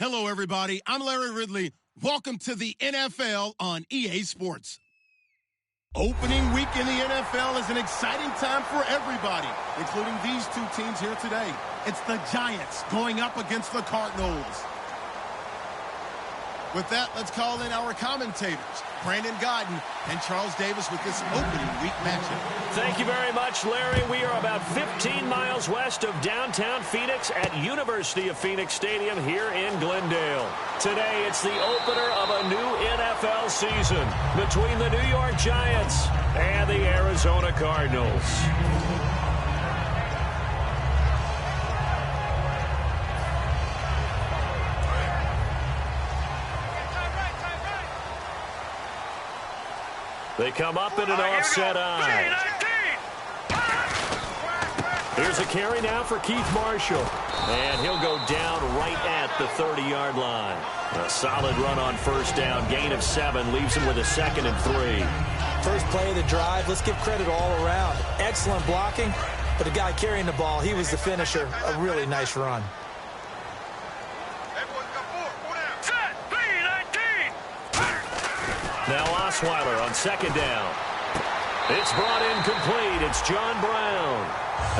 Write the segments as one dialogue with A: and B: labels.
A: Hello, everybody. I'm Larry Ridley. Welcome to the NFL on EA Sports. Opening week in the NFL is an exciting time for everybody, including these two teams here today. It's the Giants going up against the Cardinals. With that, let's call in our commentators, Brandon Godden and Charles Davis, with this opening week matchup.
B: Thank you very much, Larry. We are about 15 miles west of downtown Phoenix at University of Phoenix Stadium here in Glendale. Today, it's the opener of a new NFL season between the New York Giants and the Arizona Cardinals. They come up in an offset eye. Here's a carry now for Keith Marshall. And he'll go down right at the 30-yard line. A solid run on first down. Gain of 7 leaves him with a 2nd and 3.
C: First play of the drive. Let's give credit all around. Excellent blocking. But the guy carrying the ball, he was the finisher. A really nice run.
B: Now Osweiler on 2nd down. It's brought in complete. It's John Brown.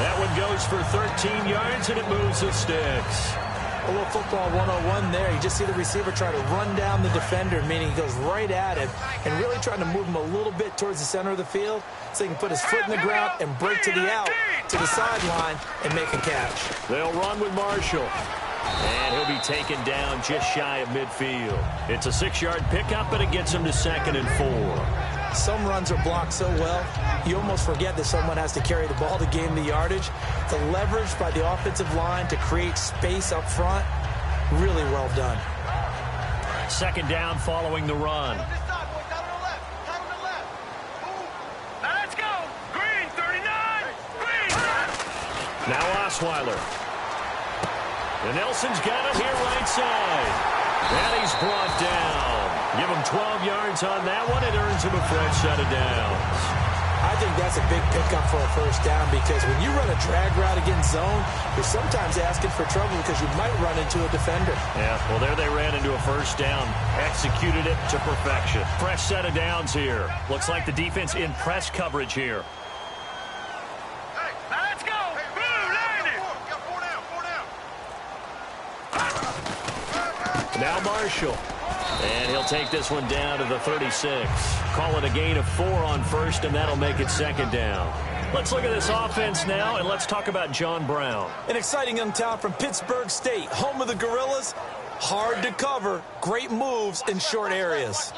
B: That one goes for 13 yards, and it moves the sticks.
C: A little football 101 there. You just see the receiver try to run down the defender, meaning he goes right at him and really trying to move him a little bit towards the center of the field so he can put his foot in the ground and break to the out, to the sideline, and make a catch.
B: They'll run with Marshall. And he'll be taken down just shy of midfield. It's a 6-yard pickup, but it gets him to 2nd and 4.
C: Some runs are blocked so well, you almost forget that someone has to carry the ball to gain the yardage. The leverage by the offensive line to create space up front, really well done.
B: 2nd down following the run.
D: Let's go. Green, 39. Green.
B: Now Osweiler. And Nelson's got him here right side. And he's brought down. Give him 12 yards on that one. It earns him a fresh set of downs.
C: I think that's a big pickup for a first down because when you run a drag route against zone, you're sometimes asking for trouble because you might run into a defender.
B: Yeah, well, there they ran into a first down. Executed it to perfection. Fresh set of downs here. Looks like the defense in press coverage here. Now Marshall. And he'll take this one down to the 36. Call it a gain of 4 on first, and that'll make it 2nd down. Let's look at this offense now, and let's talk about John Brown.
C: An exciting young talent from Pittsburgh State, home of the Gorillas. Hard to cover, great moves in short areas.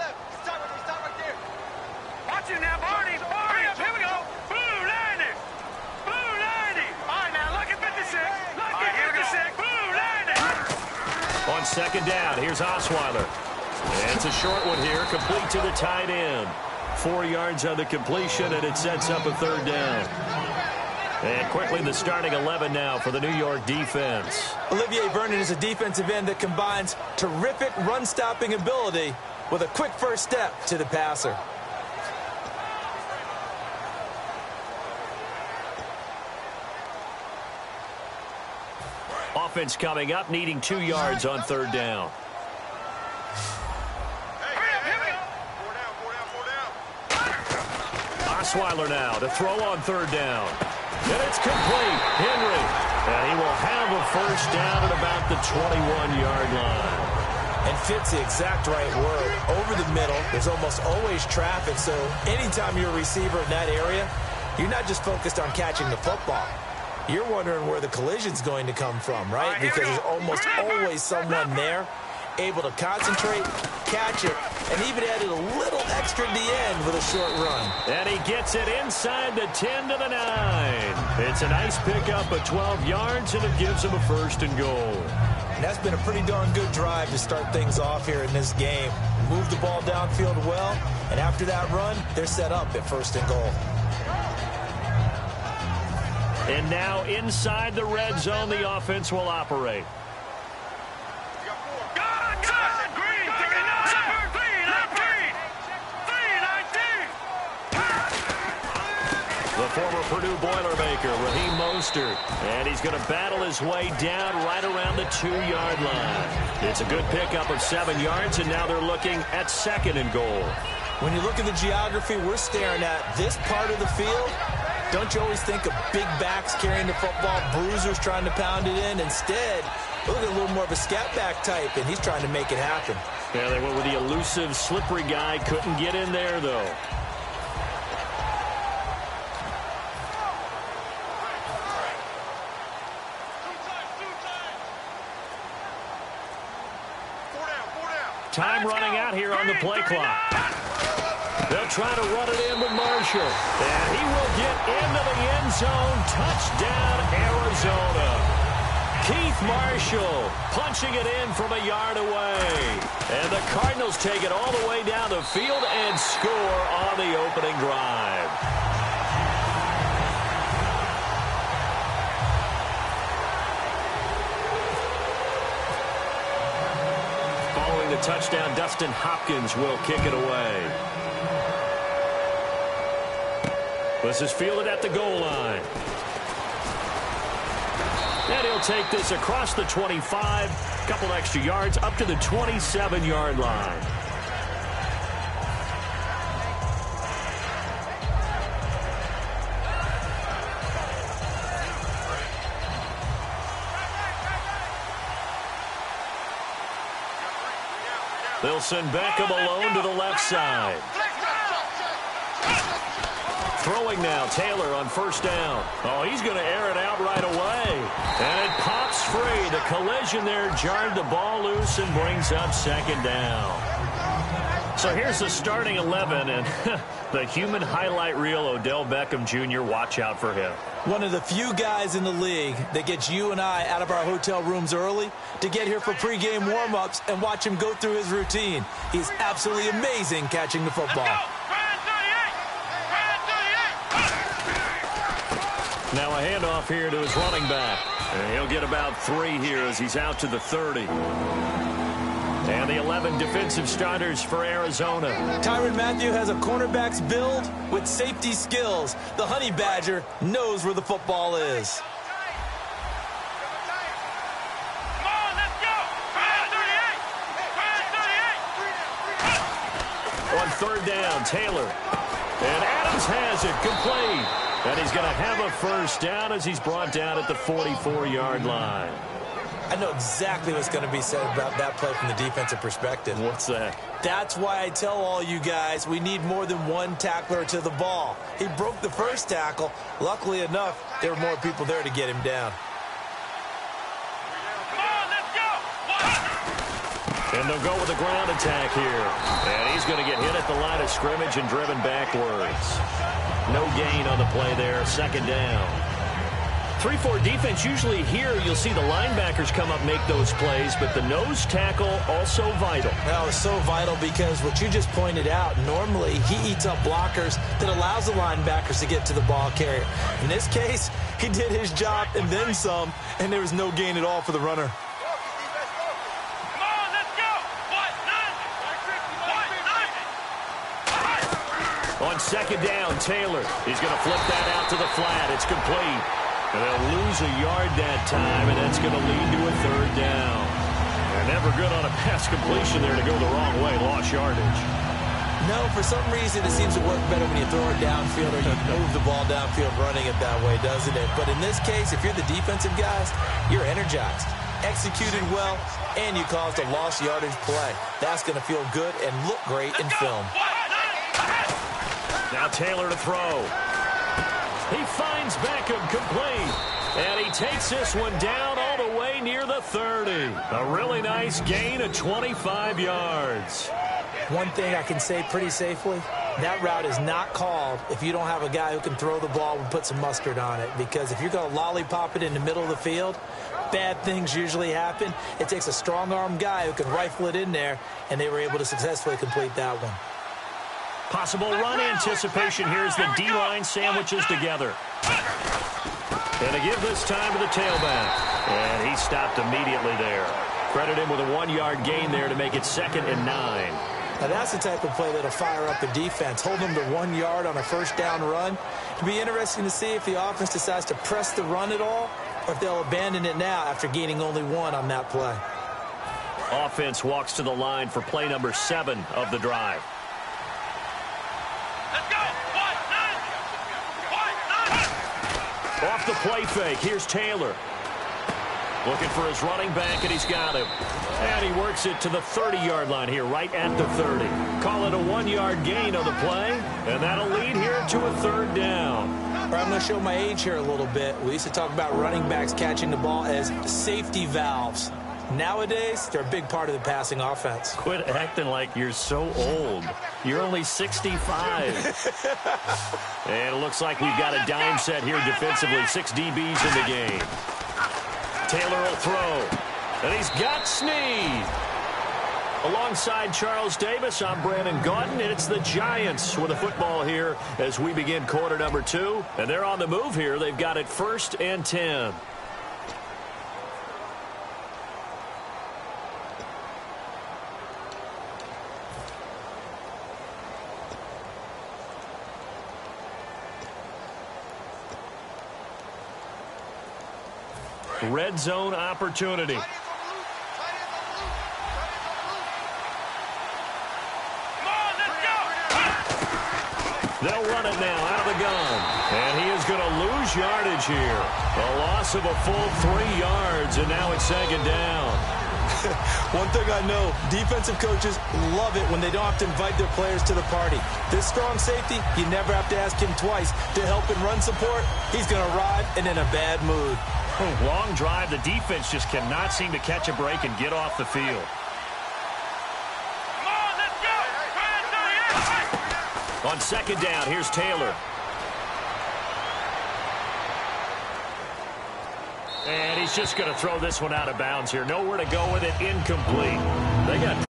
D: Watch it now, Barney. Barney, here we go. Blue 90. Blue 90. All right, now look at 56. Look at 56. Blue 90.
B: On 2nd down, here's Osweiler. And it's a short one here, complete to the tight end. 4 yards on the completion, and it sets up a 3rd down. And quickly, the starting 11 now for the New York defense.
C: Olivier Vernon is a defensive end that combines terrific run-stopping ability with a quick first step to the passer.
B: Offense coming up, needing 2 yards on 3rd down. Osweiler now to throw on 3rd down. And it's complete. Henry. And he will have a first down at about the 21-yard line.
C: And fits the exact right word. Over the middle, there's almost always traffic, so anytime you're a receiver in that area, you're not just focused on catching the football. You're wondering where the collision's going to come from, right? Because there's almost always someone there able to concentrate, catch it, and even added a little extra at the end with a short run.
B: And he gets it inside the 10 to the 9. It's a nice pickup of 12 yards, and it gives him a 1st and goal.
C: And that's been a pretty darn good drive to start things off here in this game. Move the ball downfield well, and after that run, they're set up at 1st and goal.
B: And now inside the red zone, the offense will operate. The former Purdue Boilermaker, Raheem Mostert. And he's going to battle his way down right around the 2-yard line. It's a good pickup of 7 yards, and now they're looking at 2nd and goal.
C: When you look at the geography we're staring at, this part of the field, don't you always think of big backs carrying the football, bruisers trying to pound it in? Instead, look at a little more of a scat back type, and he's trying to make it happen.
B: Yeah, they went with the elusive, slippery guy. Couldn't get in there, though. Time running out here on the play clock. They'll try to run it in with Marshall. And he will get into the end zone. Touchdown, Arizona. Keith Marshall punching it in from a yard away. And the Cardinals take it all the way down the field and score on the opening drive. Following the touchdown, Dustin Hopkins will kick it away. This is fielded at the goal line. And he'll take this across the 25, a couple extra yards, up to the 27-yard line. They'll send Beckham alone to the left side. Throwing now, Taylor on 1st down. Oh, he's going to air it out right away. And it pops free. The collision there jarred the ball loose and brings up 2nd down. So here's the starting 11, and the human highlight reel, Odell Beckham Jr., watch out for him.
C: One of the few guys in the league that gets you and I out of our hotel rooms early to get here for pregame warm-ups and watch him go through his routine. He's absolutely amazing catching the football.
B: Now a handoff here to his running back. And he'll get about 3 here as he's out to the 30. And the 11 defensive starters for Arizona.
C: Tyrann Mathieu has a cornerback's build with safety skills. The Honey Badger knows where the football is.
B: On 3rd down, Taylor. And Adams has it complete. And he's going to have a 1st down as he's brought down at the 44-yard line.
C: I know exactly what's going to be said about that play from the defensive perspective.
B: What's that?
C: That's why I tell all you guys we need more than one tackler to the ball. He broke the 1st tackle. Luckily enough, there were more people there to get him down.
B: And they'll go with a ground attack here. And he's going to get hit at the line of scrimmage and driven backwards. No gain on the play there. 2nd down. 3-4 defense, usually here you'll see the linebackers come up, make those plays, but the nose tackle also vital.
C: Well, it's so vital because what you just pointed out, normally he eats up blockers that allows the linebackers to get to the ball carrier. In this case, he did his job and then some, and there was no gain at all for the runner.
B: On 2nd down, Taylor. He's going to flip that out to the flat. It's complete. And they'll lose a yard that time, and that's going to lead to a 3rd down. And never good on a pass completion there to go the wrong way. Lost yardage.
C: No, for some reason it seems to work better when you throw it downfield or you move the ball downfield running it that way, doesn't it? But in this case, if you're the defensive guys, you're energized, executed well, and you caused a lost yardage play. That's going to feel good and look great in film.
B: Now Taylor to throw. He finds Beckham complete. And he takes this one down all the way near the 30. A really nice gain of 25 yards.
C: One thing I can say pretty safely, that route is not called if you don't have a guy who can throw the ball and put some mustard on it. Because if you're going to lollipop it in the middle of the field, bad things usually happen. It takes a strong-arm guy who can rifle it in there, and they were able to successfully complete that one.
B: Possible run anticipation here as the D-line sandwiches together. And a give this time to the tailback. And he stopped immediately there. Credit him with a 1-yard gain there to make it 2nd and 9.
C: Now, that's the type of play that'll fire up a defense. Hold them to 1 yard on a first down run. It'll be interesting to see if the offense decides to press the run at all or if they'll abandon it now after gaining only 1 on that play.
B: Offense walks to the line for play number 7 of the drive.
D: Let's go.
B: Off the play fake, here's Taylor. Looking for his running back, and he's got him. And he works it to the 30-yard line here, right at the 30. Call it a 1-yard gain on the play, and that'll lead here to a 3rd down.
C: I'm going to show my age here a little bit. We used to talk about running backs catching the ball as safety valves. Nowadays, they're a big part of the passing offense.
B: Quit acting like you're so old. You're only 65. And it looks like we've got a dime set here defensively. 6 DBs in the game. Taylor will throw. And he's got Snead. Alongside Charles Davis, I'm Brandon Gaudin, and it's the Giants with the football here as we begin quarter number 2. And they're on the move here. They've got it 1st and 10. Red zone opportunity. They'll run it now out of the gun. And he is going to lose yardage here. A loss of a full 3 yards, and now it's 2nd down.
C: One thing I know, defensive coaches love it when they don't have to invite their players to the party. This strong safety, you never have to ask him twice to help in run support. He's going to arrive and in a bad mood.
B: Long drive. The defense just cannot seem to catch a break and get off the field.
D: Come on, let's go.
B: On 2nd down, here's Taylor. And he's just going to throw this one out of bounds here. Nowhere to go with it. Incomplete. They got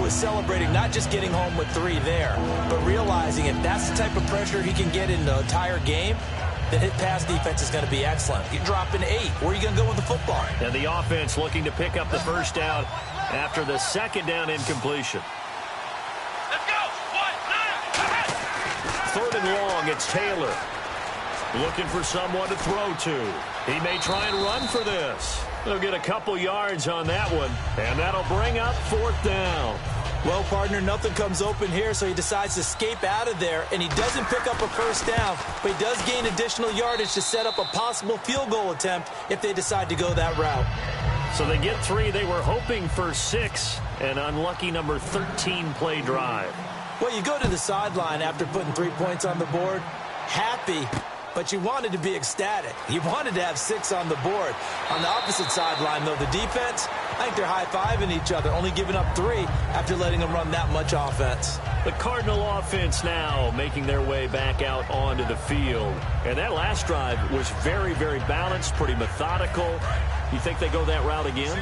C: is celebrating not just getting home with 3 there, but realizing if that's the type of pressure he can get in the entire game, then his pass defense is going to be excellent. You're dropping 8. Where are you going to go with the football?
B: And the offense looking to pick up the 1st down after the 2nd down incompletion.
D: Let's go.
B: 3rd and long, it's Taylor. Looking for someone to throw to. He may try and run for this. They'll get a couple yards on that one, and that'll bring up 4th down.
C: Well, partner, nothing comes open here, so he decides to escape out of there, and he doesn't pick up a 1st down, but he does gain additional yardage to set up a possible field goal attempt if they decide to go that route.
B: So they get 3. They were hoping for 6, an unlucky number 13 play drive.
C: Well, you go to the sideline after putting 3 points on the board, happy, but you wanted to be ecstatic. You wanted to have 6 on the board. On the opposite sideline, though, the defense, I think they're high-fiving each other, only giving up 3 after letting them run that much offense.
B: The Cardinal offense now making their way back out onto the field. And that last drive was very, very balanced, pretty methodical. You think they go that route again?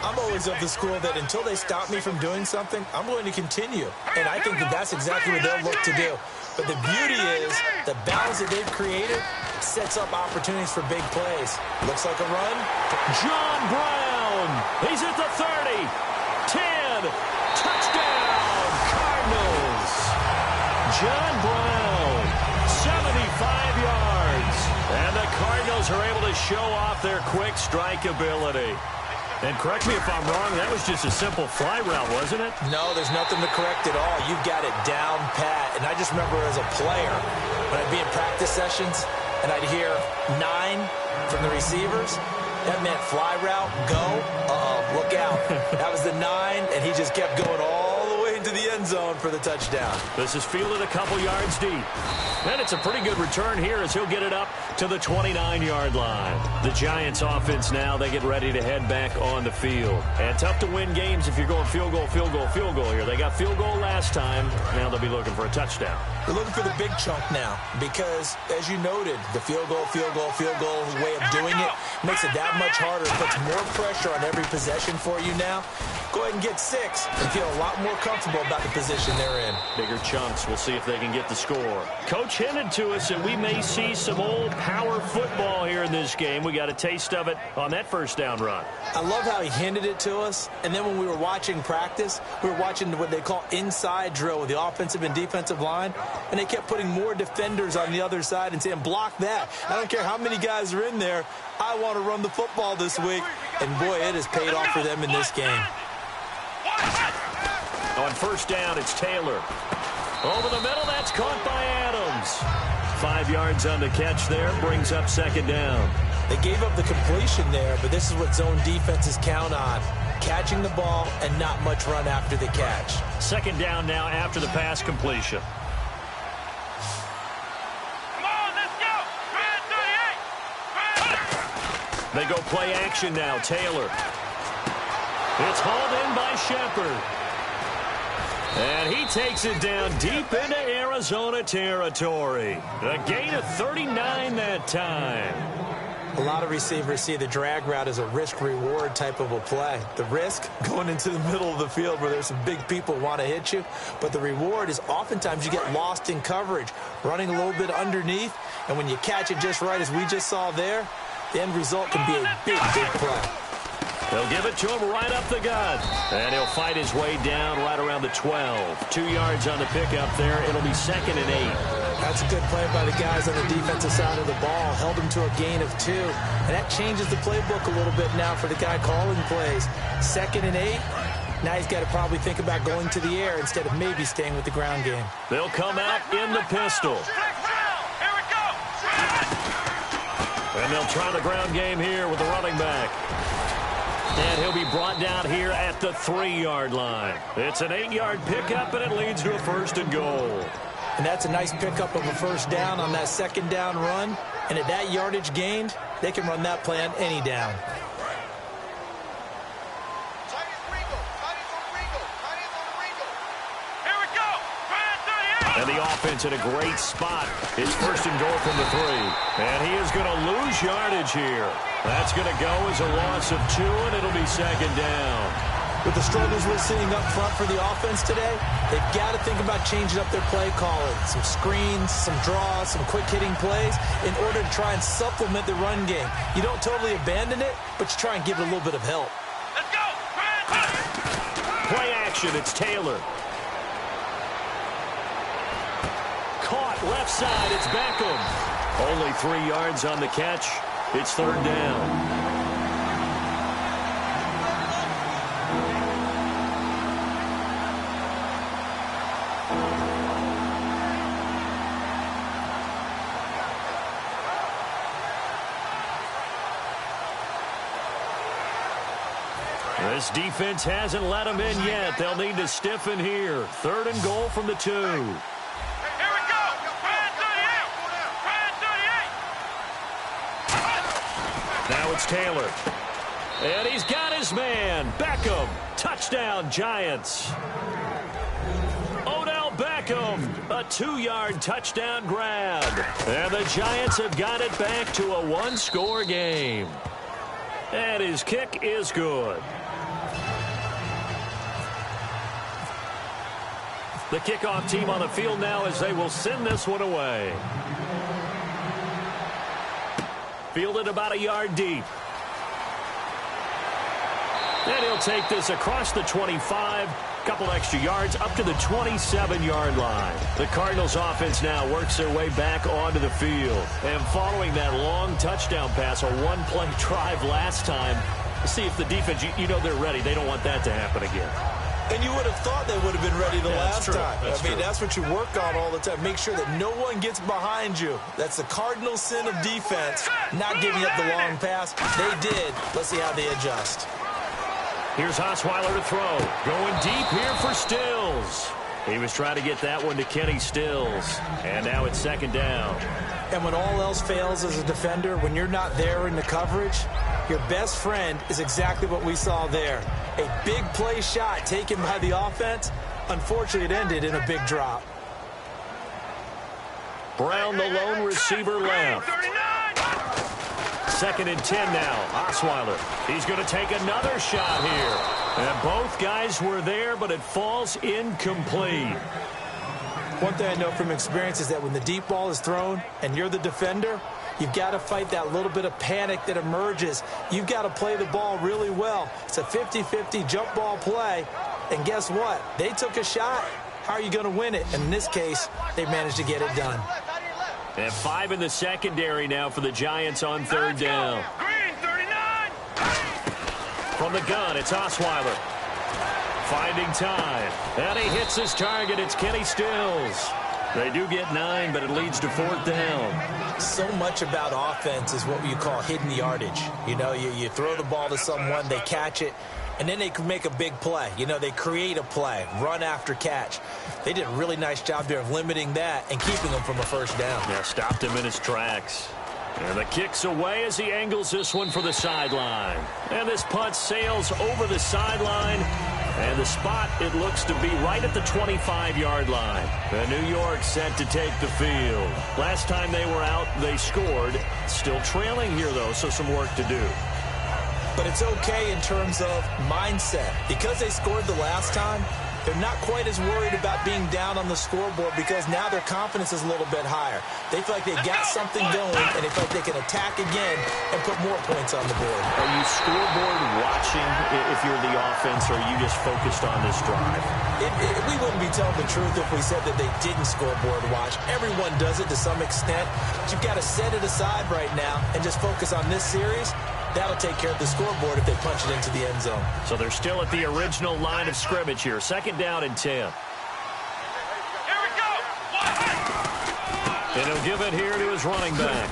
C: I'm always of the school that until they stop me from doing something, I'm going to continue. And I think that that's exactly what they'll look to do. But the beauty is the balance that they've created sets up opportunities for big plays. Looks like a run.
B: John Brown. He's at the 30. 10. Touchdown, Cardinals. John Brown, 75 yards. And the Cardinals are able to show off their quick strike ability. And correct me if I'm wrong, that was just a simple fly route, wasn't it?
C: No, there's nothing to correct at all. You've got it down pat. And I just remember as a player, when I'd be in practice sessions and I'd hear 9 from the receivers, that meant fly route, go, look out. That was the 9, and he just kept going all the way into the end zone for the touchdown.
B: This is fielded a couple yards deep. And it's a pretty good return here as he'll get it up to the 29-yard line. The Giants offense now, they get ready to head back on the field. And tough to win games if you're going field goal, field goal, field goal here. They got field goal last time. Now they'll be looking for a touchdown.
C: They're looking for the big chunk now because, as you noted, the field goal way of doing it makes it that much harder. It puts more pressure on every possession for you now. Go ahead and get 6 and feel a lot more comfortable comfortable about the position they're in.
B: Bigger chunks. We'll see if they can get the score. Coach hinted to us that we may see some old power football here in this game. We got a taste of it on that first down run.
C: I love how he hinted it to us, and then when we were watching practice, we were watching what they call inside drill with the offensive and defensive line, and they kept putting more defenders on the other side and saying, block that. I don't care how many guys are in there. I want to run the football this week. And, boy, it has paid off for them in this game.
B: On first down, it's Taylor. Over the middle, that's caught by Adams. 5 yards on the catch there, brings up second down.
C: They gave up the completion there, but this is what zone defenses count on. Catching the ball and not much run after the catch.
B: Second down now after the pass completion.
D: Come on, let's go. Red 38.
B: They go play action now. Taylor. It's hauled in by Shepard. And he takes it down deep into Arizona territory. A gain of 39 that time.
C: A lot of receivers see the drag route as a risk-reward type of a play. The risk, going into the middle of the field where there's some big people want to hit you. But the reward is oftentimes you get lost in coverage, running a little bit underneath. And when you catch it just right, as we just saw there, the end result can be a big, big play.
B: They'll give it to him right up the gut. And he'll fight his way down right around the 12. 2 yards on the pickup there. It'll be 2nd and 8.
C: That's a good play by the guys on the defensive side of the ball. Held him to a gain of 2. And that changes the playbook a little bit now for the guy calling plays. 2nd and 8. Now he's got to probably think about going to the air instead of maybe staying with the ground game.
B: They'll come out in the pistol.
D: Here we go.
B: And they'll try the ground game here with the running back. And he'll be brought down here at the 3-yard line. It's an 8-yard pickup, and it leads to a 1st and goal.
C: And that's a nice pickup of a first down on that second down run. And at that yardage gained, they can run that play on any down.
D: Here we go. Red 38.
B: And the offense in a great spot. It's 1st and goal from the 3. And he is going to lose yardage here. That's going to go as a loss of 2, and it'll be 2nd down.
C: With the struggles we're seeing up front for the offense today, they've got to think about changing up their play calling. Some screens, some draws, some quick-hitting plays in order to try and supplement the run game. You don't totally abandon it, but you try and give it a little bit of help.
D: Let's go. Red 38.
B: Play action, it's Taylor. Caught left side, it's Beckham. Only 3 yards on the catch. It's 3rd down. This defense hasn't let them in yet. They'll need to stiffen here. 3rd and goal from the 2.
D: Here we go. Red 38. Red 38.
B: Now it's Taylor. And he's got his man. Beckham. Touchdown, Giants. Odell Beckham. A 2-yard touchdown grab. And the Giants have got it back to a 1-score game. And his kick is good. The kickoff team on the field now as they will send this one away. Fielded about a yard deep. And he'll take this across the 25. Couple extra yards up to the 27-yard line. The Cardinals offense now works their way back onto the field. And following that long touchdown pass, a one-play drive last time, see if the defense, you know they're ready. They don't want that to happen again.
C: And you would have thought they would have been ready the last time.
B: That's
C: I mean,
B: true.
C: that's what you work on all the time. Make sure that no one gets behind you. That's the cardinal sin of defense, not giving up the long pass. They did. Let's see how they adjust.
B: Here's Osweiler to throw. Going deep here for Stills. He was trying to get that one to Kenny Stills. And now it's 2nd down.
C: And when all else fails as a defender, when you're not there in the coverage, your best friend is exactly what we saw there. A big play shot taken by the offense. Unfortunately, it ended in a big drop.
B: Brown, the lone receiver, left. 2nd and 10 now. Osweiler. He's going to take another shot here. And both guys were there, but it falls incomplete.
C: One thing I know from experience is that when the deep ball is thrown and you're the defender, you've got to fight that little bit of panic that emerges. You've got to play the ball really well. It's a 50-50 jump ball play. And guess what? They took a shot. How are you going to win it? And in this case, they managed to get it done.
B: And 5 in the secondary now for the Giants on third down.
D: Green, 39.
B: From the gun, it's Osweiler. Finding time. And he hits his target. It's Kenny Stills. They do get 9, but it leads to fourth down.
C: So much about offense is what you call hidden yardage. You know, you throw the ball to someone, they catch it, and then they can make a big play. You know, they create a play, run after catch. They did a really nice job there of limiting that and keeping him from a first down.
B: Yeah, stopped him in his tracks. And the kick's away as he angles this one for the sideline. And this punt sails over the sideline. And the spot, it looks to be right at the 25-yard line. And New York set to take the field. Last time they were out, they scored. Still trailing here, though, so some work to do.
C: But it's okay in terms of mindset. Because they scored the last time, they're not quite as worried about being down on the scoreboard because now their confidence is a little bit higher. They feel like they've got something going, and they feel like they can attack again and put more points on the board.
B: Are you scoreboard watching if you're the offense, or are you just focused on this drive?
C: We wouldn't be telling the truth if we said that they didn't scoreboard watch. Everyone does it to some extent. But you've got to set it aside right now and just focus on this series. That'll take care of the scoreboard if they punch it into the end zone.
B: So they're still at the original line of scrimmage here. Second down and 10.
D: Here we go.
B: And he'll give it here to his running back.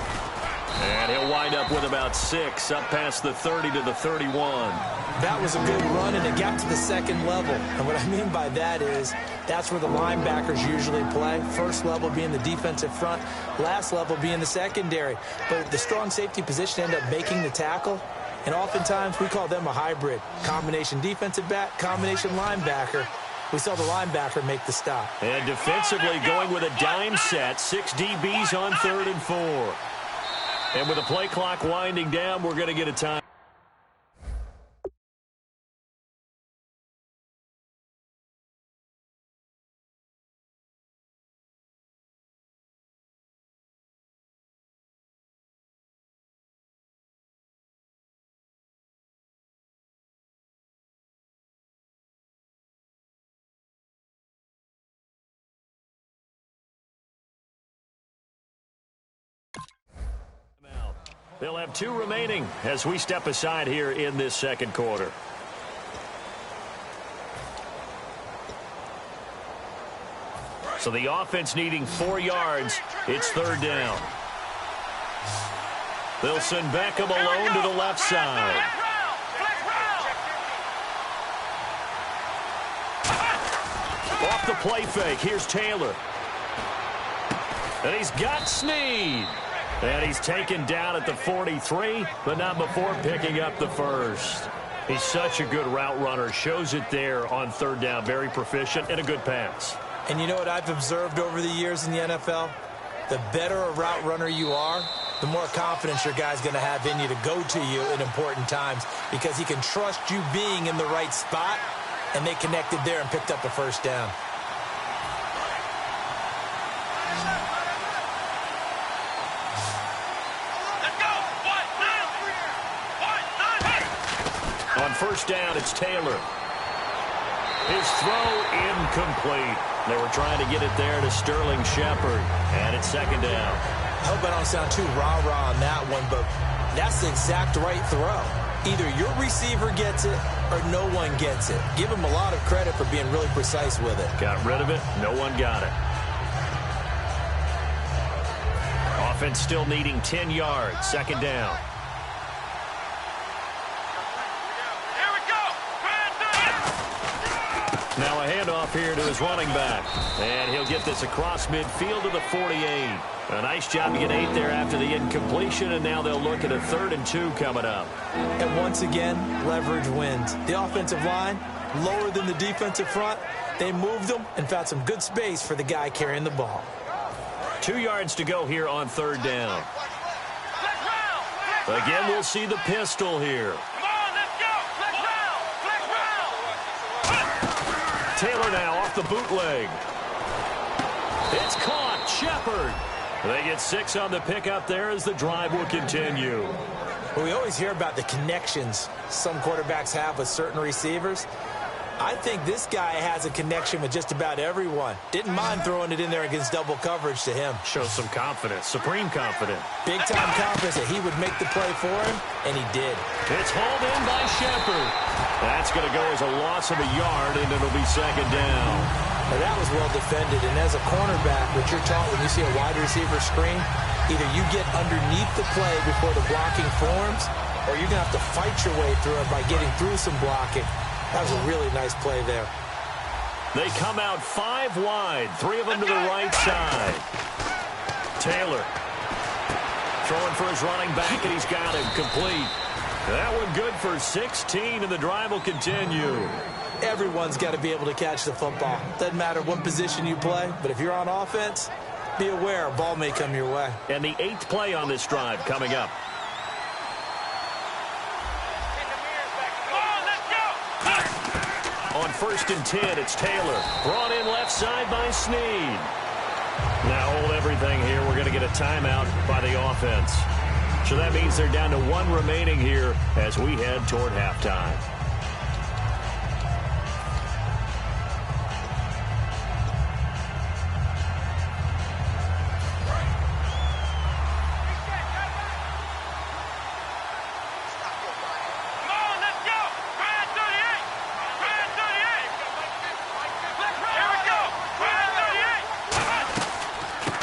B: And he'll wind up with about 6, up past the 30 to the 31.
C: That was a good run, and it got to the second level. And what I mean by that is that's where the linebackers usually play. First level being the defensive front, last level being the secondary. But the strong safety position ended up making the tackle, and oftentimes we call them a hybrid. Combination defensive back, combination linebacker. We saw the linebacker make the stop.
B: And defensively going with a dime set, 6 DBs on 3rd and 4. And with the play clock winding down, we're going to get a time. They'll have 2 remaining as we step aside here in this second quarter. So the offense needing 4 yards. It's 3rd down. They'll send Beckham alone to the left side. Off the play fake. Here's Taylor. And he's got Snead. And he's taken down at the 43, but not before picking up the first. He's such a good route runner. Shows it there on 3rd down. Very proficient and a good pass.
C: And you know what I've observed over the years in the NFL? The better a route runner you are, the more confidence your guy's going to have in you to go to you in important times because he can trust you being in the right spot, and they connected there and picked up the first down.
B: On first down, it's Taylor. His throw incomplete. They were trying to get it there to Sterling Shepard. And it's 2nd down.
C: I hope I don't sound too rah-rah on that one, but that's the exact right throw. Either your receiver gets it or no one gets it. Give him a lot of credit for being really precise with it.
B: Got rid of it. No one got it. Offense still needing 10 yards. 2nd down. Now a handoff here to his running back. And he'll get this across midfield to the 48. A nice job to get 8 there after the incompletion, and now they'll look at a 3rd and 2 coming up.
C: And once again, leverage wins. The offensive line, lower than the defensive front. They moved them and found some good space for the guy carrying the ball.
B: 2 yards to go here on 3rd down. Again, we'll see the pistol here. Taylor now off the bootleg. It's caught. Shepard. They get 6 on the pickup there as the drive will continue.
C: Well, we always hear about the connections some quarterbacks have with certain receivers. I think this guy has a connection with just about everyone. Didn't mind throwing it in there against double coverage to him.
B: Shows some confidence, supreme confidence.
C: Big-time confidence that he would make the play for him, and he did.
B: It's hauled in by Shepard. That's going to go as a loss of a yard, and it'll be second down.
C: Now, that was well defended, and as a cornerback, what you're taught when you see a wide receiver screen, either you get underneath the play before the blocking forms, or you're going to have to fight your way through it by getting through some blocking. That was a really nice play there.
B: They come out 5 wide, 3 of them to the right side. Taylor throwing for his running back, and he's got him complete. That one good for 16, and the drive will continue.
C: Everyone's got to be able to catch the football. Doesn't matter what position you play, but if you're on offense, be aware a ball may come your way.
B: And the 8th play on this drive coming up. On 1st and 10, it's Taylor. Brought in left side by Snead. Now hold everything here. We're going to get a timeout by the offense. So that means they're down to 1 remaining here as we head toward halftime.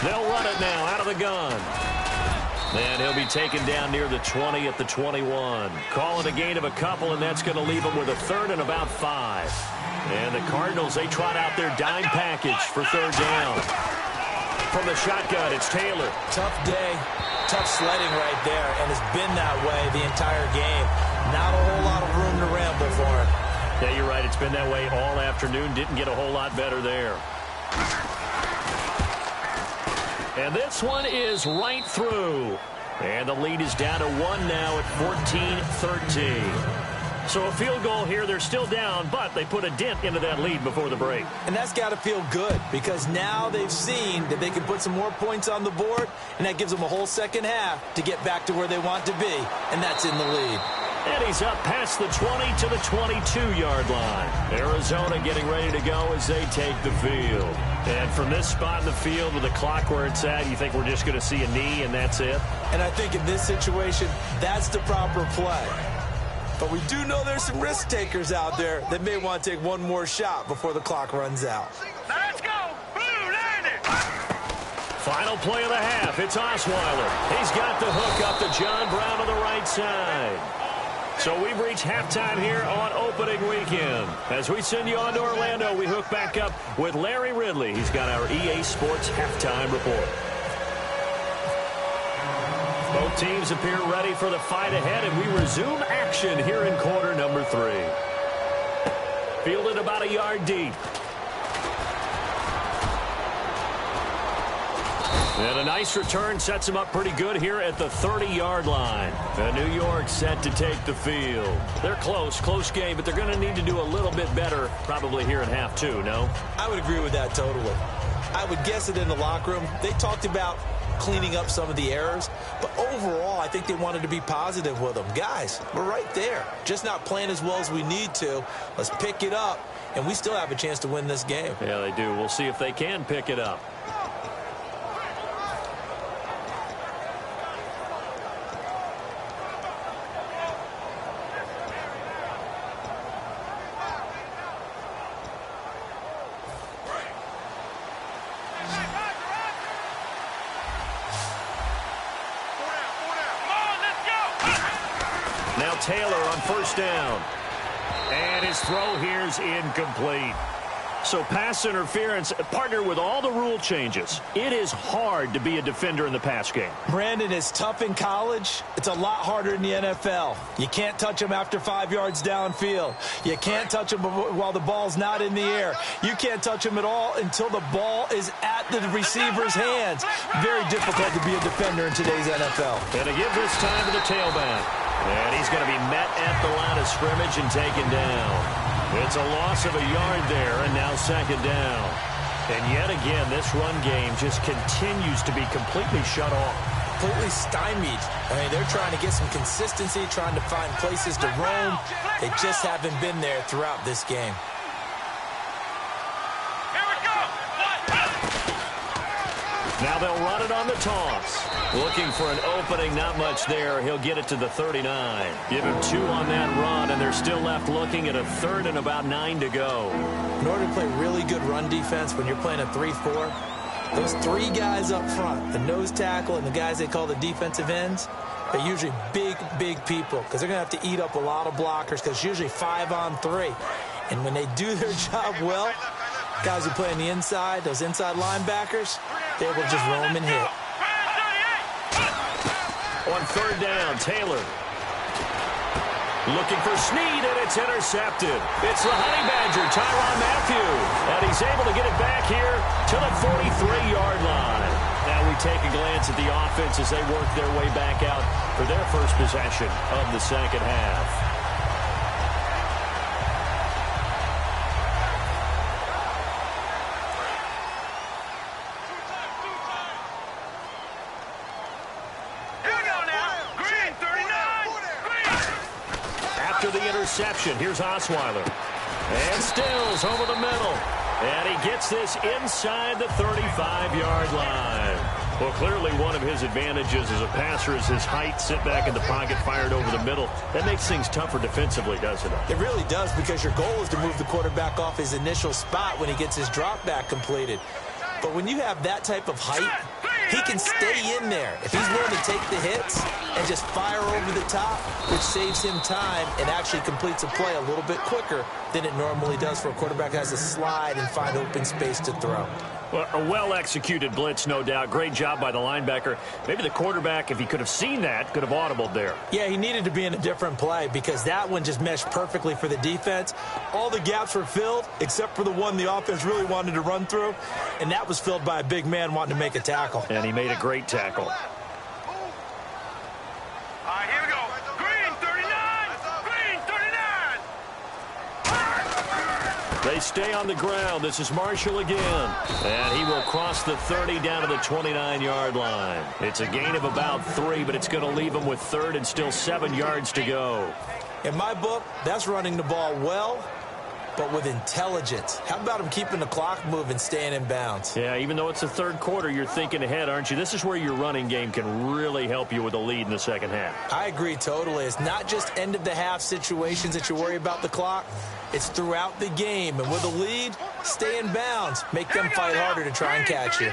B: They'll run it now out of the gun. And he'll be taken down near the 20 at the 21. Call it a gain of a couple, and that's going to leave them with a 3rd and about 5. And the Cardinals, they trot out their dime package for 3rd down. From the shotgun, it's Taylor.
C: Tough day, tough sledding right there, and it's been that way the entire game. Not a whole lot of room to ramble for him.
B: Yeah, you're right. It's been that way all afternoon. Didn't get a whole lot better there. And this one is right through. And the lead is down to 1 now at 14-13. So a field goal here. They're still down, but they put a dent into that lead before the break.
C: And that's got to feel good because now they've seen that they can put some more points on the board, and that gives them a whole second half to get back to where they want to be, and that's in the lead.
B: And he's up past the 20 to the 22-yard line. Arizona getting ready to go as they take the field. And from this spot in the field with the clock where it's at, you think we're just going to see a knee and that's it?
C: And I think in this situation, that's the proper play. But we do know there's some risk takers out there that may want to take one more shot before the clock runs out.
D: Let's go! Blue landing!
B: Final play of the half. It's Osweiler. He's got the hook up to John Brown on the right side. So we've reached halftime here on opening weekend. As we send you on to Orlando, we hook back up with Larry Ridley. He's got our EA Sports halftime report. Both teams appear ready for the fight ahead, and we resume action here in quarter number 3. Fielded about a yard deep. And a nice return sets him up pretty good here at the 30-yard line. And New York set to take the field. They're close game, but they're going to need to do a little bit better probably here in half 2, no?
C: I would agree with that totally. I would guess that in the locker room, they talked about cleaning up some of the errors, but overall, I think they wanted to be positive with them. Guys, we're right there. Just not playing as well as we need to. Let's pick it up, and we still have a chance to win this game.
B: Yeah, they do. We'll see if they can pick it up. Now Taylor on first down. And his throw here is incomplete. So pass interference, partner with all the rule changes. It is hard to be a defender in the pass game.
C: Brandon, is tough in college. It's a lot harder in the NFL. You can't touch him after 5 yards downfield. You can't touch him while the ball's not in the air. You can't touch him at all until the ball is at the receiver's hands. Very difficult to be a defender in today's NFL.
B: And to give this time to the tailback. And he's going to be met at the line of scrimmage and taken down. It's a loss of a yard there, and now second down. And yet again, this run game just continues to be completely shut off.
C: Completely stymied. I mean, they're trying to get some consistency, trying to find places to roam. They just haven't been there throughout this game.
B: Now they'll run it on the toss. Looking for an opening, not much there. He'll get it to the 39. Give him 2 on that run, and they're still left looking at a third and about 9 to go.
C: In order to play really good run defense when you're playing a 3-4, those 3 guys up front, the nose tackle and the guys they call the defensive ends, they're usually big, big people because they're going to have to eat up a lot of blockers because it's usually 5 on 3. And when they do their job well, guys who play on the inside, those inside linebackers, they're able to just roam and hit.
B: On third down, Taylor. Looking for Snead, and it's intercepted. It's the Honey Badger, Tyrann Mathieu. And he's able to get it back here to the 43-yard line. Now we take a glance at the offense as they work their way back out for their first possession of the second half. Interception. Here's Osweiler. And Stills over the middle. And he gets this inside the 35-yard line. Well, clearly one of his advantages as a passer is his height. Sit back in the pocket, fired over the middle. That makes things tougher defensively, doesn't it?
C: It really does, because your goal is to move the quarterback off his initial spot when he gets his drop back completed. But when you have that type of height, he can stay in there. If he's willing to take the hits and just fire over the top, which saves him time and actually completes a play a little bit quicker than it normally does for a quarterback who has to slide and find open space to throw.
B: Well, a well-executed blitz, no doubt. Great job by the linebacker. Maybe the quarterback, if he could have seen that, could have audibled there.
C: Yeah, he needed to be in a different play because that one just meshed perfectly for the defense. All the gaps were filled except for the one the offense really wanted to run through, and that was filled by a big man wanting to make a tackle.
B: And he made a great tackle.
D: Here we go. Green 39. Green 39.
B: They stay on the ground. This is Marshall again. And he will cross the 30 down to the 29-yard line. It's a gain of about 3, but it's going to leave him with third and still 7 yards to go.
C: In my book, that's running the ball well, but with intelligence. How about him keeping the clock moving, staying in bounds?
B: Yeah, even though it's the third quarter, you're thinking ahead, aren't you? This is where your running game can really help you with a lead in the second half.
C: I agree totally. It's not just end-of-the-half situations that you worry about the clock. It's throughout the game. And with a lead, stay in bounds. Make them fight harder to try and catch you.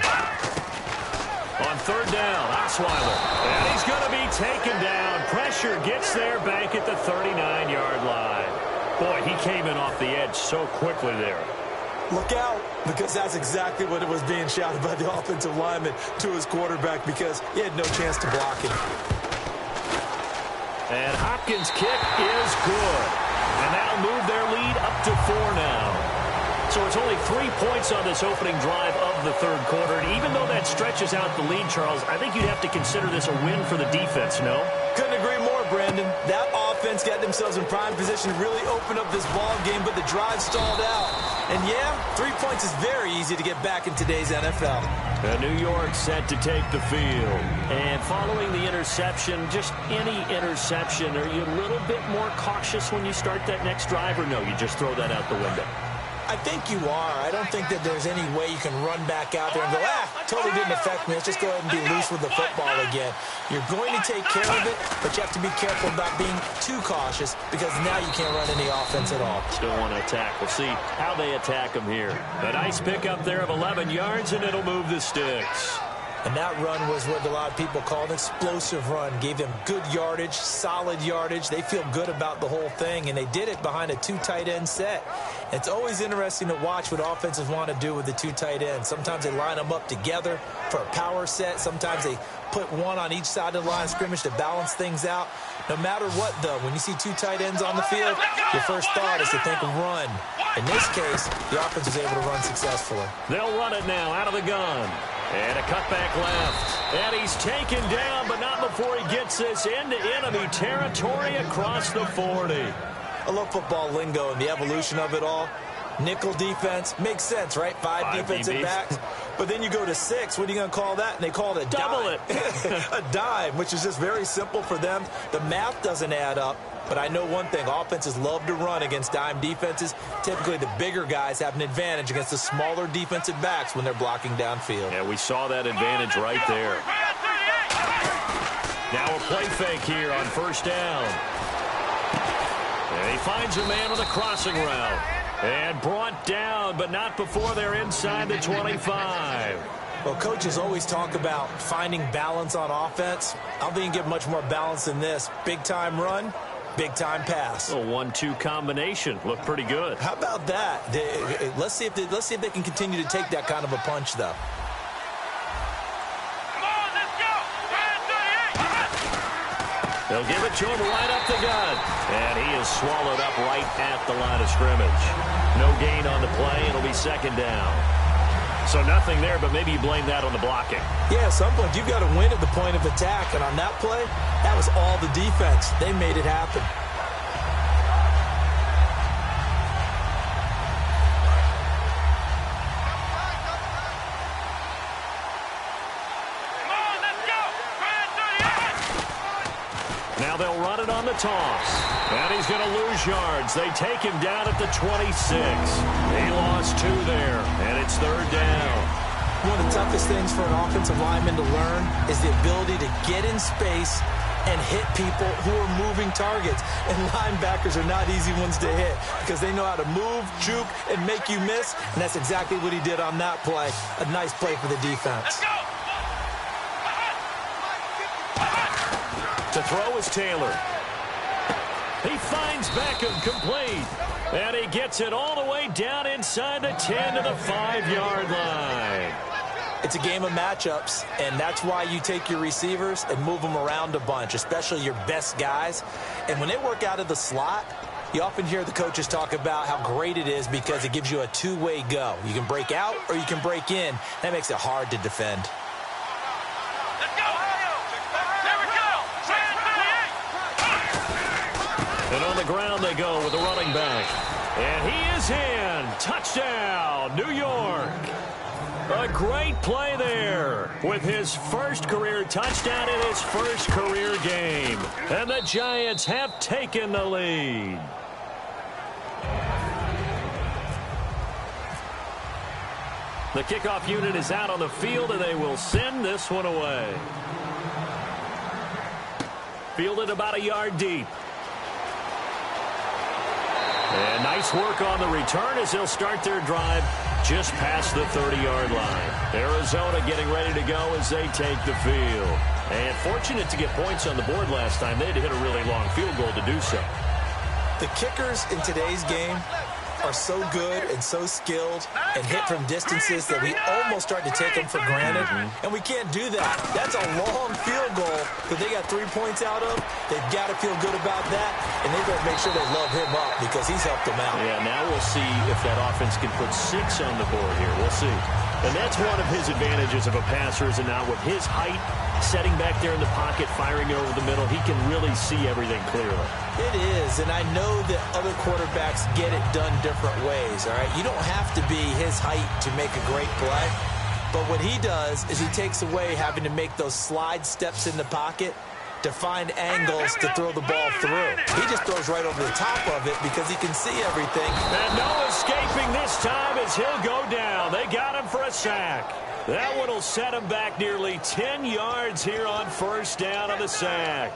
B: On third down, Osweiler. And he's going to be taken down. Pressure gets there back at the 39-yard line. Boy, he came in off the edge so quickly there.
C: Look out, because that's exactly what it was being shouted by the offensive lineman to his quarterback, because he had no chance to block him.
B: And Hopkins' kick is good. And that'll move their lead up to 4 now. So it's only 3 points on this opening drive of the third quarter. And even though that stretches out the lead, Charles, I think you'd have to consider this a win for the defense, no?
C: Couldn't agree more, Brandon. That offense got themselves in prime position to really open up this ball game, but the drive stalled out. And yeah, 3 points is very easy to get back in today's NFL.
B: New York set to take the field. And following the interception, just any interception, are you a little bit more cautious when you start that next drive, or no, you just throw that out the window?
C: I think you are. I don't think that there's any way you can run back out there and go, totally didn't affect me. Let's just go ahead and be loose with the football again. You're going to take care of it, but you have to be careful about being too cautious because now you can't run any offense at all.
B: Still want to attack. We'll see how they attack him here. A nice pickup there of 11 yards, and it'll move the sticks.
C: And that run was what a lot of people call an explosive run. Gave them good yardage, solid yardage. They feel good about the whole thing, and they did it behind a 2 tight end set. It's always interesting to watch what offenses want to do with the 2 tight ends. Sometimes they line them up together for a power set. Sometimes they put one on each side of the line of scrimmage to balance things out. No matter what, though, when you see 2 tight ends on the field, your first thought is to think run. In this case, the offense was able to run successfully.
B: They'll run it now out of the gun. And a cutback left. And he's taken down, but not before he gets this into enemy territory across the 40.
C: I love football lingo and the evolution of it all. Nickel defense makes sense, right? Five defensive backs. But then you go to 6. What are you going to call that? And they call it a
B: double
C: dime. A dime, which is just very simple for them. The math doesn't add up. But I know one thing. Offenses love to run against dime defenses. Typically, the bigger guys have an advantage against the smaller defensive backs when they're blocking downfield.
B: Yeah, we saw that advantage right there. Now a play fake here on first down. And he finds a man on the crossing route. And brought down, but not before they're inside the 25.
C: Well, coaches always talk about finding balance on offense. I don't think you can get much more balance than this. Big-time run, big-time pass.
B: A 1-2 combination. Looked pretty good.
C: How about that? Let's see if they can continue to take that kind of a punch, though.
B: They'll give it to him right up the gut. And he is swallowed up right at the line of scrimmage. No gain on the play. It'll be second down. So nothing there, but maybe you blame that on the blocking.
C: Yeah, at some point you've got to win at the point of attack. And on that play, that was all the defense. They made it happen.
B: Now they'll run it on the toss. And he's going to lose yards. They take him down at the 26. He lost 2 there, and it's third down.
C: One of the toughest things for an offensive lineman to learn is the ability to get in space and hit people who are moving targets. And linebackers are not easy ones to hit because they know how to move, juke, and make you miss. And that's exactly what he did on that play. A nice play for the defense.
D: Let's go!
B: To throw is Taylor. He finds Beckham complete. And he gets it all the way down inside the 10 to the 5-yard line.
C: It's a game of matchups, and that's why you take your receivers and move them around a bunch, especially your best guys. And when they work out of the slot, you often hear the coaches talk about how great it is because it gives you a two-way go. You can break out or you can break in. That makes it hard to defend.
B: And on the ground they go with the running back. And he is in. Touchdown, New York. A great play there with his first career touchdown in his first career game. And the Giants have taken the lead. The kickoff unit is out on the field, and they will send this one away. Fielded about a yard deep. And nice work on the return as they'll start their drive just past the 30-yard line. Arizona getting ready to go as they take the field. And fortunate to get points on the board last time. They had to hit a really long field goal to do so.
C: The kickers in today's game are so good and so skilled and hit from distances that we almost start to take them for granted. And we can't do that. That's a long field goal that they got 3 points out of. They've got to feel good about that, and they've got to make sure they love him up because he's helped them out.
B: Yeah, now we'll see if that offense can put 6 on the board here. We'll see. And that's one of his advantages of a passer, is now with his height, setting back there in the pocket, firing over the middle, he can really see everything clearly.
C: It is, and I know that other quarterbacks get it done different ways, all right? You don't have to be his height to make a great play, but what he does is he takes away having to make those slide steps in the pocket to find angles to throw the ball through. He just throws right over the top of it because he can see everything.
B: And no escaping this time as he'll go down. They got him for a sack. That one will set him back nearly 10 yards here on first down on the sack.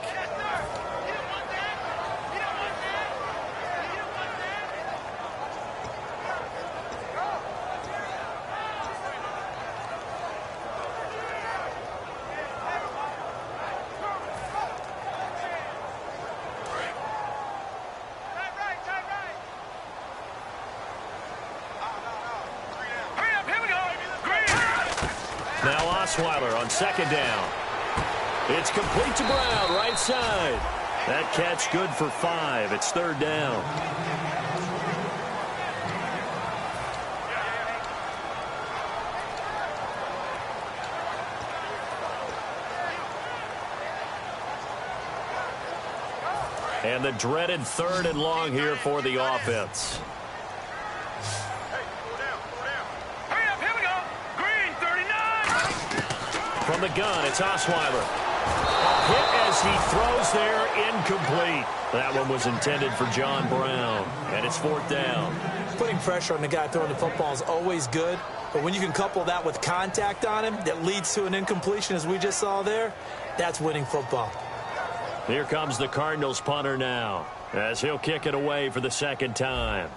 B: Now Osweiler on second down. It's complete to Brown, right side. That catch good for 5. It's third down. And the dreaded 3rd and long here for the offense.
D: Hurry up, here we go. Green, 39.
B: From the gun, it's Osweiler. Hit as he throws there, incomplete. That one was intended for John Brown, and it's 4th down.
C: Putting pressure on the guy throwing the football is always good, but when you can couple that with contact on him that leads to an incompletion, as we just saw there, that's winning football.
B: Here comes the Cardinals punter now, as he'll kick it away for the 2nd time.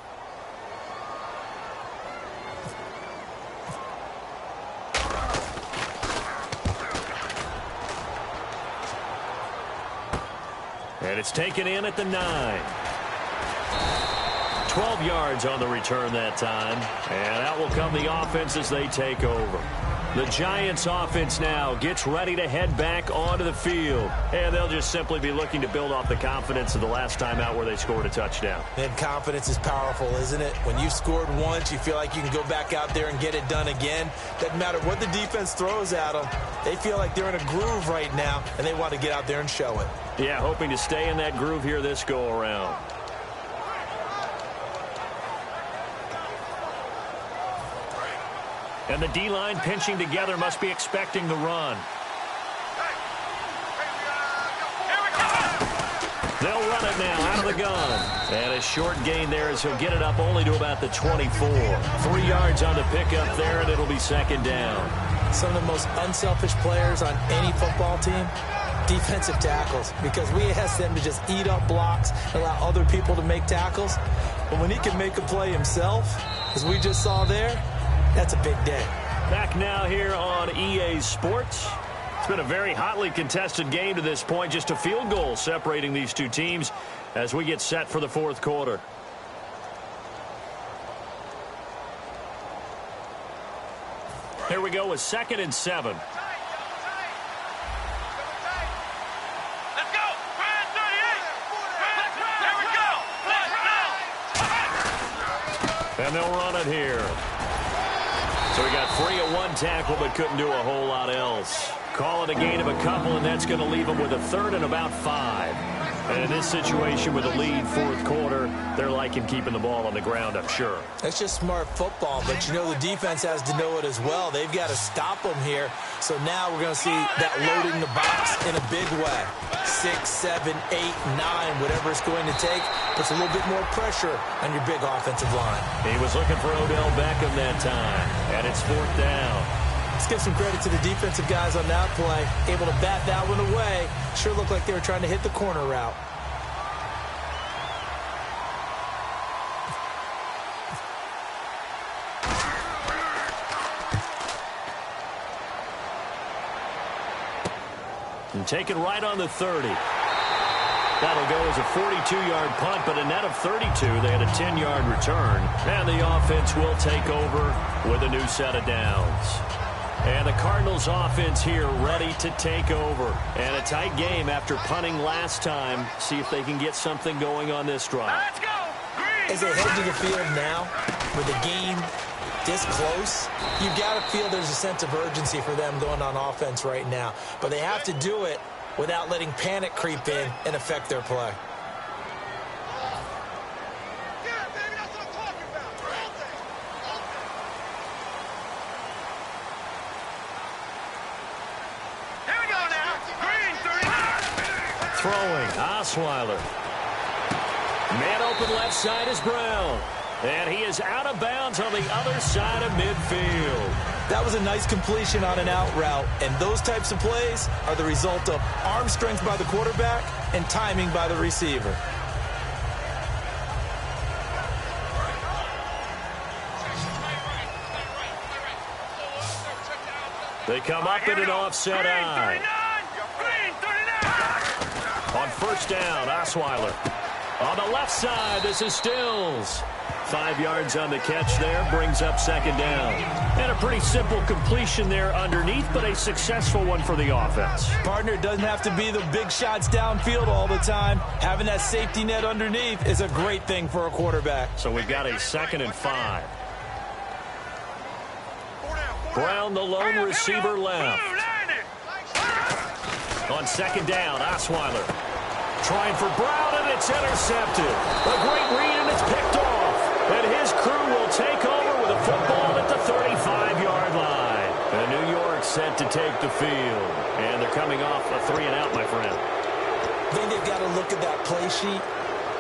B: And it's taken in at the 9. 12 yards on the return that time. And out will come the offense as they take over. The Giants offense now gets ready to head back onto the field. And they'll just simply be looking to build off the confidence of the last time out where they scored a touchdown.
C: And confidence is powerful, isn't it? When you've scored once, you feel like you can go back out there and get it done again. Doesn't matter what the defense throws at them. They feel like they're in a groove right now, and they want to get out there and show it.
B: Yeah, hoping to stay in that groove here this go-around. And the D-line pinching together must be expecting the run. They'll run it now out of the gun. And a short gain there as he'll get it up only to about the 24. 3 yards on the pickup there, and it'll be 2nd down.
C: Some of the most unselfish players on any football team, defensive tackles, because we ask them to just eat up blocks and allow other people to make tackles. But when he can make a play himself, as we just saw there, that's a big day.
B: Back now here on EA Sports. It's been a very hotly contested game to this point. Just a field goal separating these two teams as we get set for the 4th quarter. Here we go with 2nd and 7.
D: Let's go. Green, 38. Here we go. Let's go.
B: And they'll run it here. So we got free of 1 tackle, but couldn't do a whole lot else. Call it a gain of a couple, and that's going to leave them with a 3rd and about 5. And in this situation with a lead 4th quarter, they're liking keeping the ball on the ground, I'm sure.
C: That's just smart football, but you know the defense has to know it as well. They've got to stop them here. So now we're going to see that loading the box in a big way. 6, 7, 8, 9, whatever it's going to take, puts a little bit more pressure on your big offensive line.
B: He was looking for Odell Beckham that time, and it's 4th down.
C: Let's give some credit to the defensive guys on that play. Able to bat that one away. Sure looked like they were trying to hit the corner route.
B: And taken right on the 30. That'll go as a 42-yard punt, but a net of 32. They had a 10-yard return. And the offense will take over with a new set of downs. And the Cardinals offense here ready to take over. And a tight game after punting last time. See if they can get something going on this drive.
D: Let's go. Green.
C: As they head to the field now, with the game this close, you got to feel there's a sense of urgency for them going on offense right now. But they have to do it without letting panic creep in and affect their play.
D: Here we go now. Green, 39.
B: Throwing, Osweiler. Man open left side is Brown. And he is out of bounds on the other side of midfield.
C: That was a nice completion on an out route, and those types of plays are the result of arm strength by the quarterback and timing by the receiver.
B: They come up in an offset eye.
D: Green, 39.
B: On 1st down, Osweiler. On the left side, this is Stills. 5 yards on the catch there, brings up 2nd down. And a pretty simple completion there underneath, but a successful one for the offense.
C: Partner, doesn't have to be the big shots downfield all the time. Having that safety net underneath is a great thing for a quarterback.
B: So we've got a 2nd and 5. Brown, the lone receiver left. On 2nd down, Osweiler. Trying for Brown, and it's intercepted. A great read, and it's picked off. And his crew will take over with a football at the 35-yard line. And New York set to take the field. And they're coming off a 3-and-out, my friend.
C: I think they've got to look at that play sheet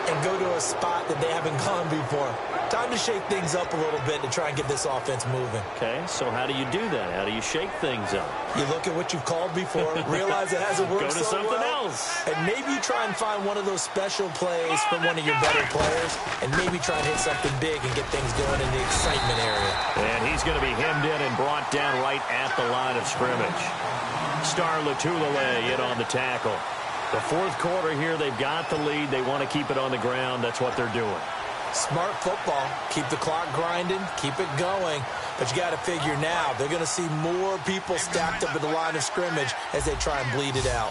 C: and go to a spot that they haven't gone before. Time to shake things up a little bit to try and get this offense moving.
B: Okay, so how do you do that? How do you shake things up?
C: You look at what you've called before, realize it hasn't worked
B: Go to
C: so
B: something
C: well,
B: else.
C: and maybe you try and find one of those special plays from one of your better players, and maybe try and hit something big and get things going in the excitement area.
B: And he's going to be hemmed in and brought down right at the line of scrimmage. Star Latulele in on the tackle. The fourth quarter here, they've got the lead. They want to keep it on the ground. That's what they're doing.
C: Smart football. Keep the clock grinding. Keep it going. But you got to figure now, they're going to see more people stacked up at the line of scrimmage as they try and bleed it out.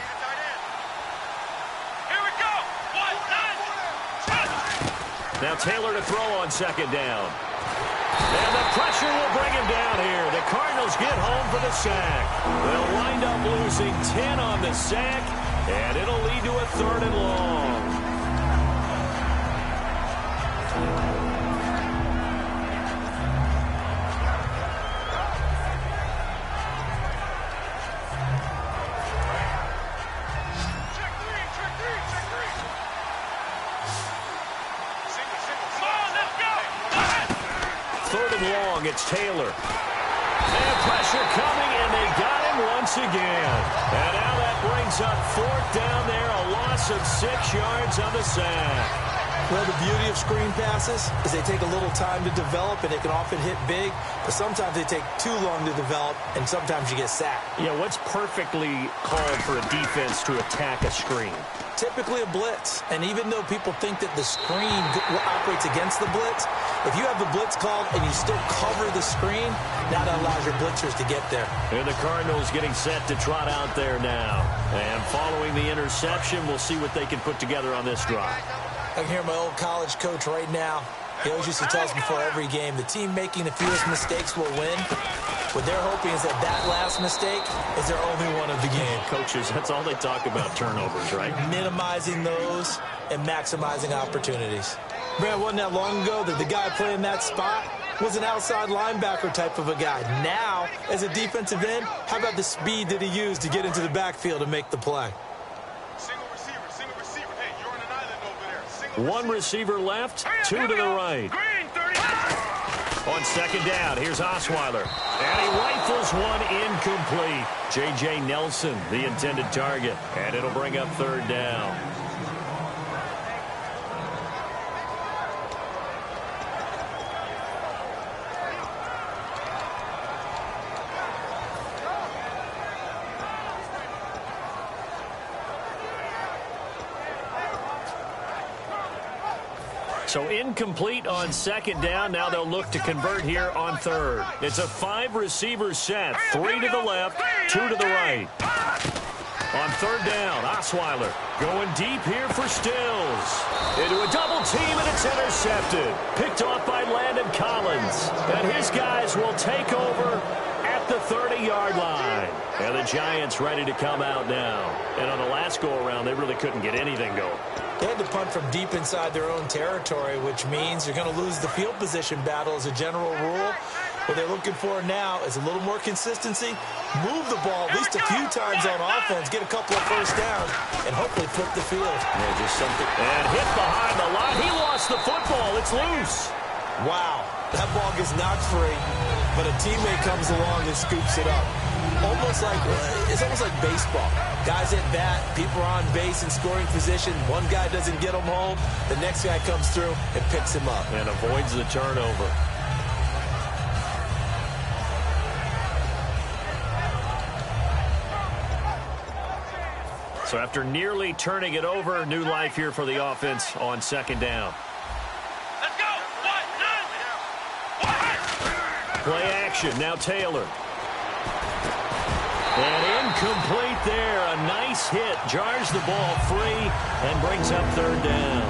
D: Here we go. 1, 9, 2.
B: Now Taylor to throw on second down. And the pressure will bring him down here. The Cardinals get home for the sack. They'll wind up losing 10 on the sack, and it'll lead to a 3rd and long. Long, it's Taylor. And pressure coming, and they got him once again. And now that brings up 4th down there, a loss of 6 yards on the sack.
C: Well, the beauty of screen passes is they take a little time to develop, and they can often hit big, but sometimes they take too long to develop, and sometimes you get sacked.
B: Yeah, what's perfectly called for a defense to attack a screen?
C: Typically a blitz, and even though people think that the screen operates against the blitz, if you have the blitz called and you still cover the screen, that allows your blitzers to get there.
B: And the Cardinals getting set to trot out there now. And following the interception, we'll see what they can put together on this drive.
C: I can hear my old college coach right now. He always used to tell us before every game, the team making the fewest mistakes will win. What they're hoping is that that last mistake is their only one of the game.
B: Coaches, that's all they talk about, turnovers, right?
C: Minimizing those and maximizing opportunities. Brad, wasn't that long ago that the guy playing that spot was an outside linebacker type of a guy. Now, as a defensive end, how about the speed that he used to get into the backfield and make the play?
D: Single receiver. Hey, you're on an island over there. Single
B: One receiver left, 2 to the right.
D: Green, 30.
B: On second down, here's Osweiler. And he rifles one incomplete. J.J. Nelson, the intended target. And it'll bring up 3rd down. So incomplete on second down. Now they'll look to convert here on 3rd. It's a 5-receiver set. 3 to the left, 2 to the right. On 3rd down, Osweiler going deep here for Stills. Into a double team, and it's intercepted. Picked off by Landon Collins. And his guys will take over at the 30-yard line. And the Giants ready to come out now. And on the last go-around, they really couldn't get anything going.
C: They had to punt from deep inside their own territory, which means you're going to lose the field position battle as a general rule. What they're looking for now is a little more consistency, move the ball at least a few times on offense, get a couple of first downs, and hopefully flip the field.
B: Yeah, just something. And hit behind the line. He lost the football. It's loose.
C: Wow, that ball gets knocked free, but a teammate comes along and scoops it up. It's almost like baseball. Guys at bat, people are on base in scoring position. One guy doesn't get him home. The next guy comes through and picks him up.
B: And avoids the turnover. So after nearly turning it over, new life here for the offense on second down.
D: Let's go. 1, 9.
B: Play action. Now Taylor. And incomplete there. A nice hit. Jars the ball free and brings up 3rd down.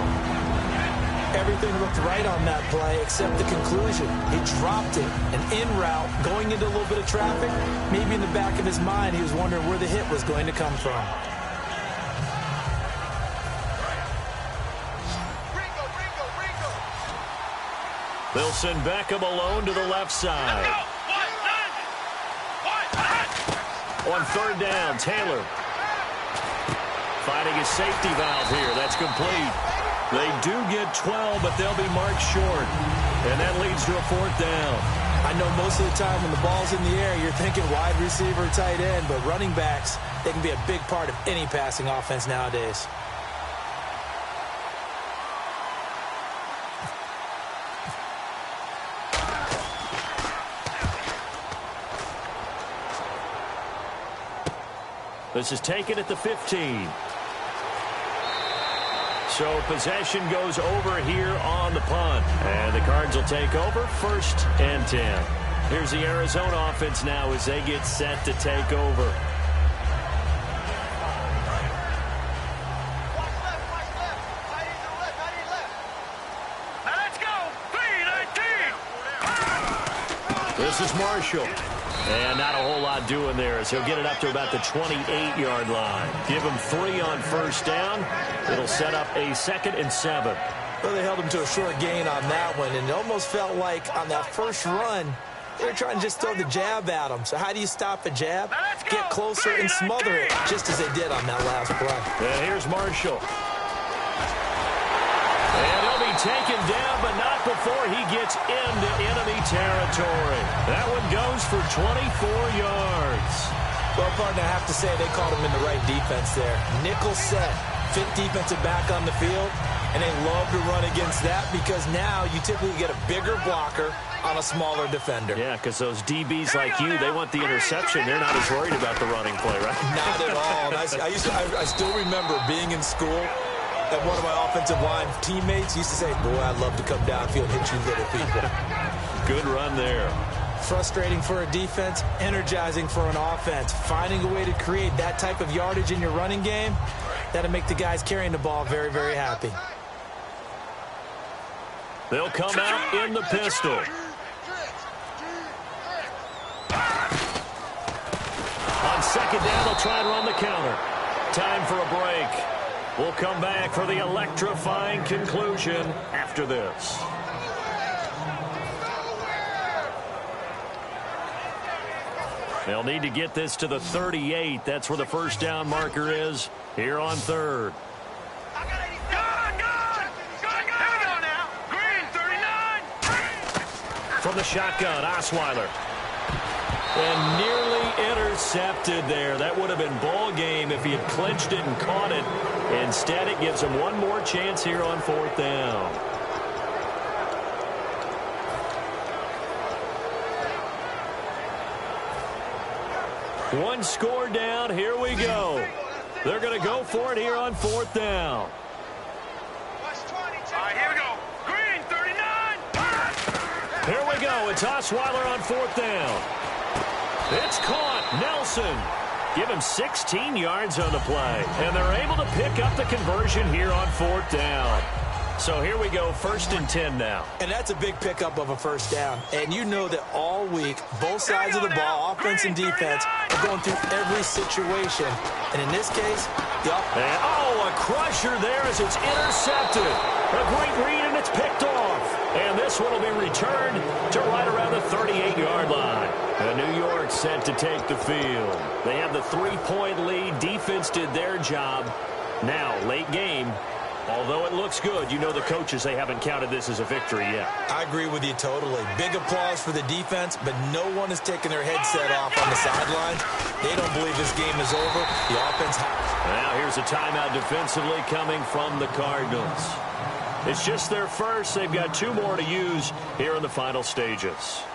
C: Everything looked right on that play except the conclusion. He dropped it. An in route going into a little bit of traffic. Maybe in the back of his mind he was wondering where the hit was going to come from.
B: They'll send Beckham alone to the left side. On third down, Taylor finding his safety valve here. That's complete. They do get 12, but they'll be marked short. And that leads to a fourth down.
C: I know most of the time when the ball's in the air, you're thinking wide receiver, tight end, but running backs, they can be a big part of any passing offense nowadays.
B: This is taken at the 15. So possession goes over here on the punt. And the Cards will take over 1st and 10. Here's the Arizona offense now as they get set to take over.
D: Now let's go. 3-19.
B: This is Marshall. And not a whole lot doing there as he'll get it up to about the 28-yard line. Give him 3 on first down. It'll set up a 2nd and 7.
C: Well, they held him to a short gain on that one, and it almost felt like on that first run, they were trying to just throw the jab at him. So how do you stop a jab? Get closer and smother it, just as they did on that last play.
B: And here's Marshall. And he'll be taken down, but not before he gets into enemy territory. That one goes for 24 yards.
C: Well, partner, I have to say they called him in the right defense there. Nickel set, fit defensive back on the field, and they love to run against that because now you typically get a bigger blocker on a smaller defender.
B: Yeah, because those DBs like you, they want the interception. They're not as worried about the running play, right?
C: Not at all. And I still remember being in school, and one of my offensive line teammates used to say, boy, I'd love to come downfield and hit you little people.
B: Good run there.
C: Frustrating for a defense, energizing for an offense. Finding a way to create that type of yardage in your running game, that'll make the guys carrying the ball very, very happy.
B: They'll come out in the pistol. On second down, they'll try and run the counter. Time for a break. We'll come back for the electrifying conclusion after this. They'll need to get this to the 38. That's where the first down marker is here on third. From the shotgun, Osweiler. And nearly intercepted there. That would have been ball game if he had clinched it and caught it. Instead, it gives him one more chance here on fourth down. One score down. Here we go. They're going to go for it here on fourth down.
D: All right, here we go. Green, 39.
B: Here we go. It's Osweiler on fourth down. It's caught. Nelson. Give him 16 yards on the play. And they're able to pick up the conversion here on fourth down. So here we go, 1st and 10 now.
C: And that's a big pickup of a first down. And you know that all week, both sides of the ball, offense and defense, are going through every situation. And in this case,
B: a crusher there as it's intercepted. A great read, and it's picked off. And this one will be returned to right around the 38-yard line. And New York set to take the field. They have the 3-point lead. Defense did their job. Now, late game. Although it looks good, you know the coaches, they haven't counted this as a victory yet.
C: I agree with you totally. Big applause for the defense, but no one is taking their headset off on the sideline. They don't believe this game is over. The offense...
B: Now here's a timeout defensively coming from the Cardinals. It's just their first. They've got 2 more to use here in the final stages.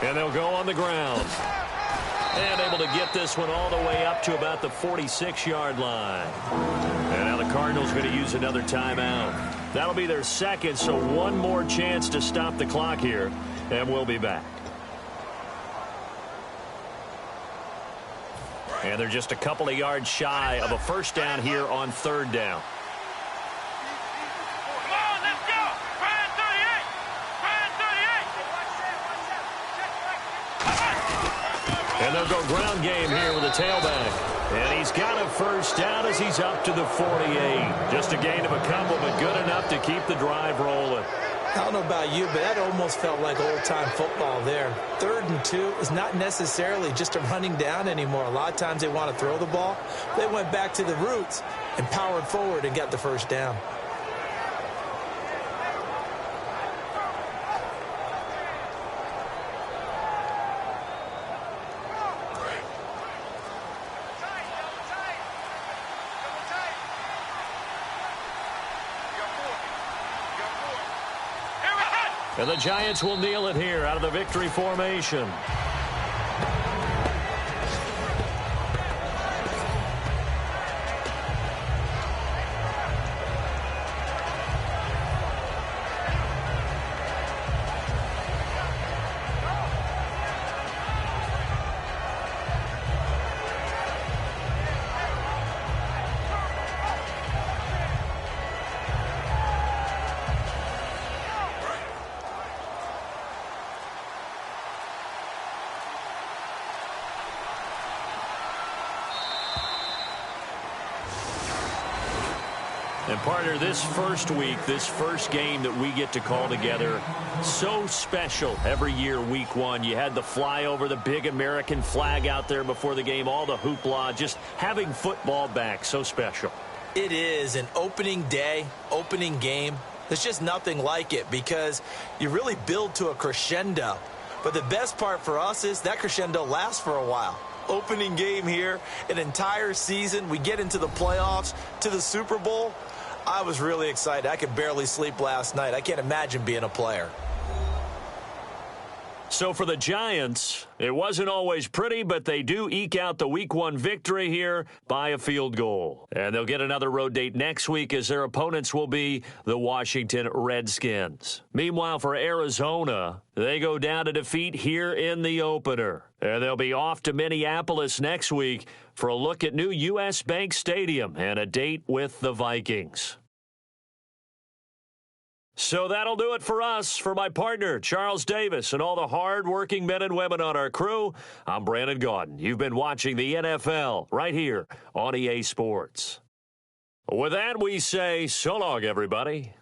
B: And they'll go on the ground. And able to get this one all the way up to about the 46-yard line. And now the Cardinals are going to use another timeout. That'll be their second, so one more chance to stop the clock here. And we'll be back. And they're just a couple of yards shy of a first down here on third down.
D: Come on!
B: And they'll go ground game here with a tailback. And he's got a first down as he's up to the 48. Just a gain of a couple, but good enough to keep the drive rolling.
C: I don't know about you, but that almost felt like old-time football there. 3rd and 2 is not necessarily just a running down anymore. A lot of times they want to throw the ball. They went back to the roots and powered forward and got the first down.
B: And the Giants will kneel it here out of the victory formation. And partner, this first week, this first game that we get to call together, so special every year, week 1. You had the flyover, the big American flag out there before the game, all the hoopla, just having football back, so special.
C: It is an opening day, opening game. There's just nothing like it because you really build to a crescendo. But the best part for us is that crescendo lasts for a while. Opening game here, an entire season. We get into the playoffs, to the Super Bowl. I was really excited. I could barely sleep last night. I can't imagine being a player.
B: So for the Giants, it wasn't always pretty, but they do eke out the Week 1 victory here by a field goal. And they'll get another road date next week as their opponents will be the Washington Redskins. Meanwhile, for Arizona, they go down to defeat here in the opener. And they'll be off to Minneapolis next week for a look at new U.S. Bank Stadium and a date with the Vikings. So that'll do it for us. For my partner, Charles Davis, and all the hard-working men and women on our crew, I'm Brandon Gaudin. You've been watching the NFL right here on EA Sports. With that, we say so long, everybody.